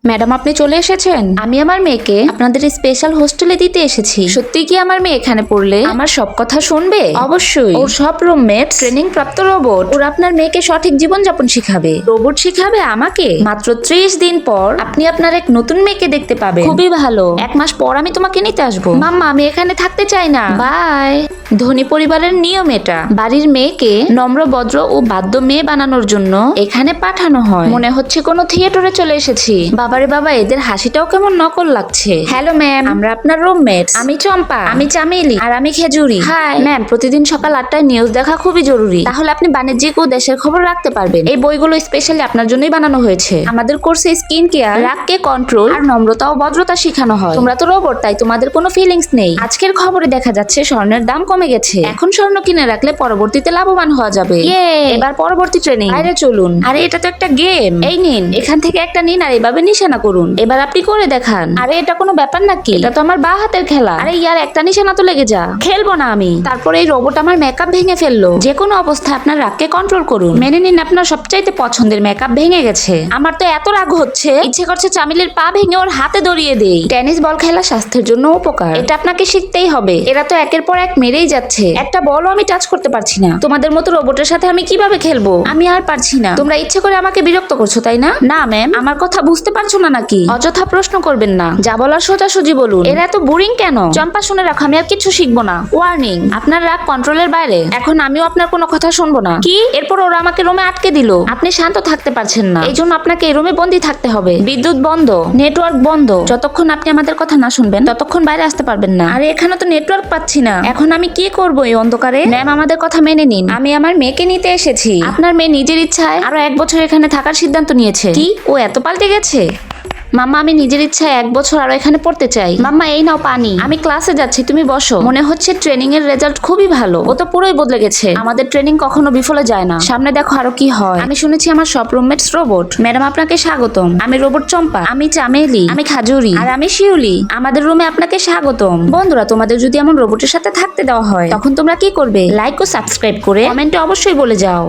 Madam, আপনি চলে এসেছেন। আমি আমার মেয়েকে আপনাদের স্পেশাল হোস্টেলে দিতে এসেছি। সত্যি কি আমার মেয়ে এখানে পড়লে আমার সব কথা শুনবে? অবশ্যই। ওর সব রুমমেট ট্রেনিং প্রাপ্ত রোবট। ওরা আপনার মেয়েকে সঠিক জীবনযাপন শিখাবে। রোবট শিখাবে আমাকে। মাত্র 30 দিন পর আপনি আপনার এক নতুন মেয়েকে দেখতে পাবেন। খুবই ভালো। 1 মাস পর আমি তোমাকে নিতে আসবো। মাম্মা, আমি এখানে থাকতে চাই না। বাই। ধনী পরিবারের নিয়ম এটা। বাড়ির মেয়েকে নম্র, ভদ্র ও বাধ্য মেয়ে বানানোর জন্য এখানে পাঠানো হয়। মনে হচ্ছে কোনো থিয়েটারে চলে এসেছি। বাবারে বাবা, এদের হাসিটাও কেমন নকল লাগছে। হ্যালো ম্যাম, আমরা আপনার রুমমেটস। আমি চম্পা, আমি চামেলি, আর আমি খেজুরি। হাই ম্যাম, প্রতিদিন সকাল 8টায় নিউজ দেখা খুবই জরুরি। তাহলে আপনি বাণিজ্যিক ও দেশের খবর রাখতে পারবেন। এই বইগুলো স্পেশালি আপনার জন্যই বানানো হয়েছে। আমাদের কোর্সে স্কিন কেয়ার, রাগকে কন্ট্রোল আর নম্রতা ও ভদ্রতা শেখানো হয়। তোমরা তো রোবট, তাই তোমাদের কোনো ফিলিংস নেই। আজকের খবরে দেখা যাচ্ছে স্বর্ণের দাম কমে গেছে। এখন স্বর্ণ কিনে রাখলে পরবর্তীতে লাভবান হওয়া যাবে। এবার পরবর্তী ট্রেনিং। বাইরে চলুন। আরে এটা তো একটা গেম। এই নিন, এখান থেকে একটা নিন আর এভাবে নিশানা করুন। এবার আপনি করে দেখান। আরে এটা কোনো ব্যাপার নাকি? এটা তো আমার বাঁ হাতের খেলা। আরে ইয়ার, একটা নিশানা তো লেগে যা। খেলবো না আমি। তারপরে এই রোবট আমার মেকআপ ভেঙে ফেললো। যে কোনো অবস্থায় আপনার রাগকে কন্ট্রোল করুন। মেনে নিন আপনার সবচাইতে পছন্দের মেকআপ ভেঙে গেছে। আমার তো এত রাগ হচ্ছে, ইচ্ছে করছে চামিলের পা ভেঙে ওর হাতে দড়িয়ে দেই। টেনিস বল খেলা স্বাস্থ্যের জন্য উপকার। এটা আপনাকে শিখতেই হবে। এরা তো একের পর এক মেরেই যাচ্ছে। একটা বলও আমি টাচ করতে পারছি না। তোমাদের মতো রোবটের সাথে আমি কিভাবে খেলবো? আমি আর পারছি না। তোমরা ইচ্ছে করে আমাকে বিরক্ত করছো, তাই না? না ম্যাম, আমার কথা বুঝতে পারছো না নাকি? অযথা প্রশ্ন করবেন না। যা বলার সোজাসুজি বলুন। এরা এত বোরিং কেন? চম্পা, শুনে রাখো, আমি আর কিছু শিখবো না। ওয়ার্নিং, আপনার রাগ কন্ট্রোলের বাইরে। এখন আমিও আপনার কোনো কথা শুনবো না। কি? এরপর ওরা আমাকে রুমে আটকে দিল। আপনি শান্ত থাকতে পারছেন না, এই জন্য আপনাকে এই রুমে বন্দি থাকতে হবে। বিদ্যুৎ বন্ধ, নেটওয়ার্ক বন্ধ। যতক্ষণ আপনি আমাদের কথা না শুনবেন ততক্ষণ বাইরে আসতে পারবেন না। আরে এখানে তো নেটওয়ার্ক পাচ্ছি না। এখন আমি কি করবো এই অন্ধকারে? ম্যাম, আমাদের কথা মেনে নিন। আমি আমার মেয়েকে নিতে এসেছি। আপনার মেয়ে নিজের ইচ্ছায় আরো 1 বছর এখানে থাকার সিদ্ধান্ত নিয়েছে। কি? ও এত পাল্টে গেছে? মাম্মা, আমি নিজের ইচ্ছায় 1 বছর আরো এখানে পড়তে চাই। মাম্মা, এই নাও পানি। আমি ক্লাসে যাচ্ছি, তুমি বসো। মনে হচ্ছে ট্রেনিং এর রেজাল্ট খুবই ভালো। ও তো পুরোই বদলে গেছে। আমাদের ট্রেনিং কখনো বিফলে যায় না। সামনে দেখো আরো কি হয়। আমি শুনেছি আমার সব রুমমেটস রোবট। ম্যাডাম, আপনাকে স্বাগতম। আমি রোবট চম্পা, আমি চামেলি, আমি খাজুরি, আর আমি শিউলি। আমাদের রুমে আপনাকে স্বাগতম। বন্ধুরা, তোমাদের যদি এমন রোবটের সাথে থাকতে দেওয়া হয় তখন তোমরা কি করবে? লাইক ও সাবস্ক্রাইব করে কমেন্টে অবশ্যই বলে যাও।